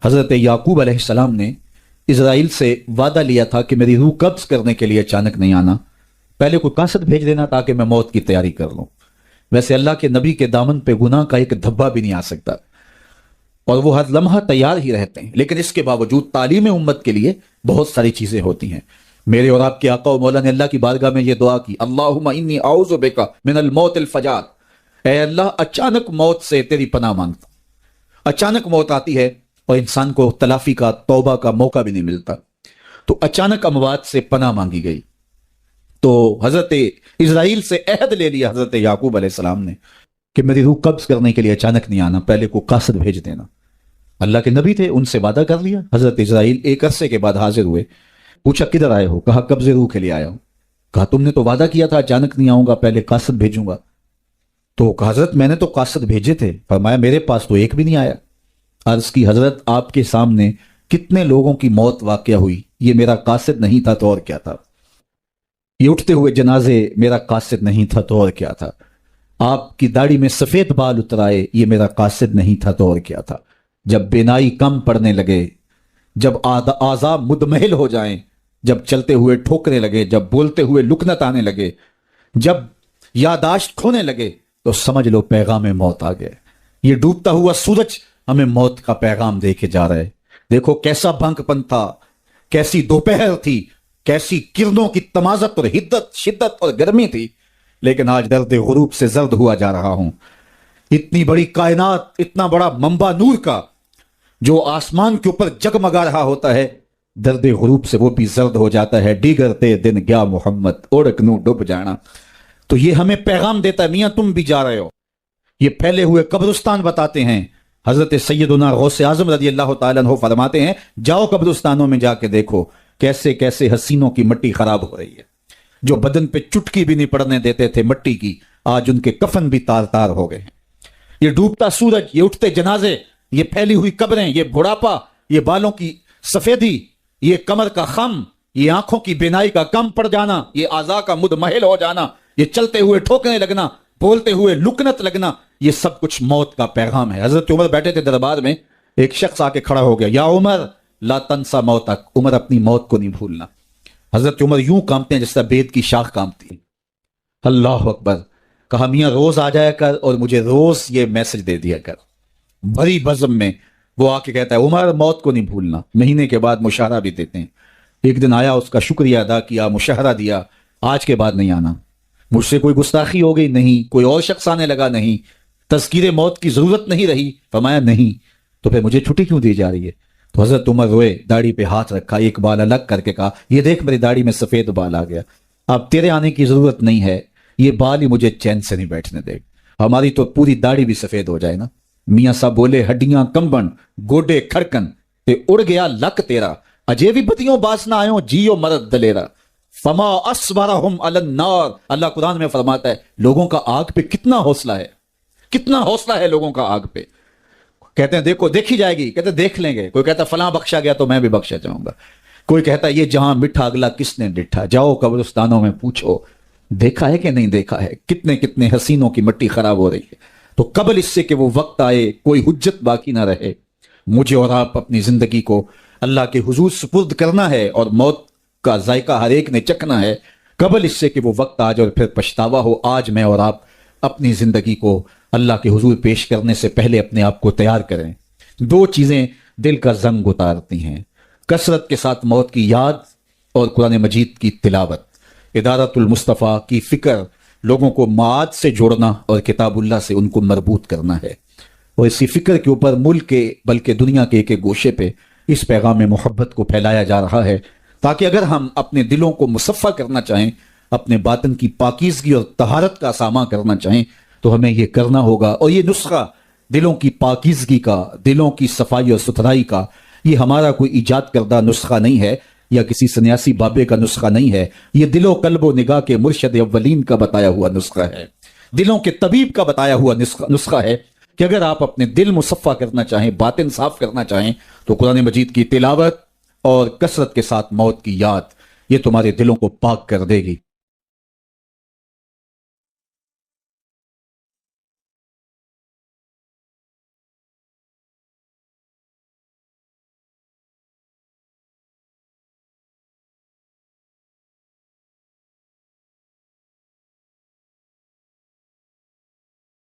حضرت یعقوب علیہ السلام نے اسرائیل سے وعدہ لیا تھا کہ میری روح قبض کرنے کے لیے اچانک نہیں آنا، پہلے کوئی قاصد بھیج دینا تاکہ میں موت کی تیاری کر لوں۔ ویسے اللہ کے نبی کے دامن پہ گناہ کا ایک دھبا بھی نہیں آ سکتا اور وہ ہر لمحہ تیار ہی رہتے ہیں، لیکن اس کے باوجود تعلیم امت کے لیے بہت ساری چیزیں ہوتی ہیں۔ میرے اور آپ کے آقا و مولا نے اللہ کی بارگاہ میں یہ دعا کی، اللہم انی اعوذ بک من الموت الفجاع، اے اللہ اچانک موت سے تیری پناہ مانگتا ہوں۔ اچانک موت آتی ہے اور انسان کو تلافی کا، توبہ کا موقع بھی نہیں ملتا، تو اچانک اموات سے پناہ مانگی گئی۔ تو حضرت اسرائیل سے عہد لے لیا حضرت یعقوب علیہ السلام نے کہ میری روح قبض کرنے کے لیے اچانک نہیں آنا، پہلے کو قاصد بھیج دینا۔ اللہ کے نبی تھے، ان سے وعدہ کر لیا۔ حضرت اسرائیل ایک عرصے کے بعد حاضر ہوئے، پوچھا کدھر آئے ہو؟ کہا قبض روح کے لیے آیا ہوں۔ کہا تم نے تو وعدہ کیا تھا اچانک نہیں آؤں گا، پہلے قاصد بھیجوں گا۔ تو حضرت میں نے تو قاصد بھیجے تھے، فرمایا میرے پاس تو ایک بھی نہیں آیا۔ عرض کی حضرت آپ کے سامنے کتنے لوگوں کی موت واقع ہوئی، یہ میرا قاصد نہیں تھا تو اور کیا تھا؟ یہ اٹھتے ہوئے جنازے میرا قاصد نہیں تھا تو اور کیا تھا؟ آپ کی داڑھی میں سفید بال اترائے، یہ میرا قاصد نہیں تھا تو اور کیا تھا؟ جب بینائی کم پڑنے لگے، جب اعضاء مدمحل ہو جائیں، جب چلتے ہوئے ٹھوکنے لگے، جب بولتے ہوئے لکنت آنے لگے، جب یاداشت کھونے لگے، تو سمجھ لو پیغام موت آ گیا۔ یہ ڈوبتا ہوا سورج ہمیں موت کا پیغام دے کے جا رہا ہے۔ دیکھو کیسا بھنک پن تھا، کیسی دوپہر تھی، کیسی کرنوں کی تمازت اور حدت، شدت اور گرمی تھی، لیکن آج درد غروب سے زرد ہوا جا رہا ہوں۔ اتنی بڑی کائنات، اتنا بڑا منبع نور کا جو آسمان کے اوپر جگمگا رہا ہوتا ہے، درد غروب سے وہ بھی زرد ہو جاتا ہے۔ ڈیگرتے دن گیا محمد، اوڑک نو ڈوب جانا۔ تو یہ ہمیں پیغام دیتا ہے، میاں تم بھی جا رہے ہو۔ یہ پھیلے ہوئے قبرستان بتاتے ہیں۔ حضرت سیدنا غوث اعظم رضی اللہ تعالیٰ عنہ فرماتے ہیں، جاؤ قبرستانوں میں جا کے دیکھو کیسے کیسے حسینوں کی مٹی خراب ہو رہی ہے۔ جو بدن پہ چٹکی بھی نہیں پڑنے دیتے تھے مٹی کی، آج ان کے کفن بھی تار تار ہو گئے ہیں۔ یہ ڈوبتا سورج، یہ اٹھتے جنازے، یہ پھیلی ہوئی قبریں، یہ بڑھاپا، یہ بالوں کی سفیدی، یہ کمر کا خم، یہ آنکھوں کی بینائی کا کم پڑ جانا، یہ اعضاء کا مدمحل ہو جانا، یہ چلتے ہوئے ٹھوکنے لگنا، بولتے ہوئے لکنت لگنا، یہ سب کچھ موت کا پیغام ہے۔ حضرت عمر بیٹھے تھے دربار میں، ایک شخص آ کے کھڑا ہو گیا، یا عمر لا تنسا موتک، عمر اپنی موت کو نہیں بھولنا۔ حضرت عمر یوں کامتے ہیں جس طرح بید کی شاخ کامتی ہے۔ اللہ اکبر۔ کہا میاں روز آ جایا کر اور مجھے روز یہ میسج دے دیا کر۔ بڑی بزم میں وہ آ کے کہتا ہے عمر موت کو نہیں بھولنا۔ مہینے کے بعد مشاہرہ بھی دیتے ہیں۔ ایک دن آیا، اس کا شکریہ ادا کیا، مشاہرہ دیا، آج کے بعد نہیں آنا۔ مجھ سے کوئی گستاخی ہو گئی؟ نہیں۔ کوئی اور شخص آنے لگا؟ نہیں۔ تذکیر موت کی ضرورت نہیں رہی؟ فرمایا نہیں۔ تو پھر مجھے چھٹی کیوں دی جا رہی ہے؟ تو حضرت عمر روئے، داڑھی پہ ہاتھ رکھا، ایک بال الگ کر کے کہا یہ دیکھ میری داڑھی میں سفید بال آ گیا، اب تیرے آنے کی ضرورت نہیں ہے، یہ بال ہی مجھے چین سے نہیں بیٹھنے دے۔ ہماری تو پوری داڑھی بھی سفید ہو جائے نا۔ میاں صاحب بولے ہڈیاں کمبن، گوڈے کھڑکن تے اڑ گیا لک تیرا، اجے بھی بدیوں باس نہ آئوں، جیو مرد دلیرا، فما اصبرہم علی النار۔ اللہ قرآن میں فرماتا ہے لوگوں کا آگ پہ کتنا حوصلہ ہے، کتنا حوصلہ ہے لوگوں کا آگ پہ۔ کہتے ہیں دیکھو دیکھی جائے گی، کہتے ہیں دیکھ لیں گے۔ کوئی کہتا ہے فلاں بخشا گیا تو میں بھی بخشا جاؤں گا۔ کوئی کہتا ہے یہ جہاں مٹھا اگلا کس نے ڈٹھا، جاؤ قبرستانوں میں پوچھو دیکھا ہے کہ نہیں دیکھا ہے، کتنے کتنے حسینوں کی مٹی خراب ہو رہی ہے۔ تو قبل اس سے کہ وہ وقت آئے کوئی حجت باقی نہ رہے، مجھے اور آپ اپنی زندگی کو اللہ کے حضور سپرد کرنا ہے، اور موت کا ذائقہ ہر ایک نے چکھنا ہے قبل اس سے کہ وہ وقت آ جائے اور پھر پچھتاوا ہو۔ آج میں اور آپ اپنی زندگی کو اللہ کے حضور پیش کرنے سے پہلے اپنے آپ کو تیار کریں۔ دو چیزیں دل کا زنگ اتارتی ہیں، کثرت کے ساتھ موت کی یاد اور قرآن مجید کی تلاوت۔ ادارت المصطفیٰ کی فکر لوگوں کو معاد سے جوڑنا اور کتاب اللہ سے ان کو مربوط کرنا ہے، اور اسی فکر کے اوپر ملک کے بلکہ دنیا کے ایک گوشے پہ اس پیغام محبت کو پھیلایا جا رہا ہے، تاکہ اگر ہم اپنے دلوں کو مصفہ کرنا چاہیں، اپنے باطن کی پاکیزگی اور طہارت کا ساماں کرنا چاہیں، تو ہمیں یہ کرنا ہوگا۔ اور یہ نسخہ دلوں کی پاکیزگی کا، دلوں کی صفائی اور ستھرائی کا، یہ ہمارا کوئی ایجاد کردہ نسخہ نہیں ہے، یا کسی سنیاسی بابے کا نسخہ نہیں ہے، یہ دل و قلب و نگاہ کے مرشد اولین کا بتایا ہوا نسخہ ہے، دلوں کے طبیب کا بتایا ہوا نسخہ ہے کہ اگر آپ اپنے دل مصفہ کرنا چاہیں، باطن صاف کرنا چاہیں، تو قرآن مجید کی تلاوت اور کثرت کے ساتھ موت کی یاد، یہ تمہارے دلوں کو پاک کر دے گی۔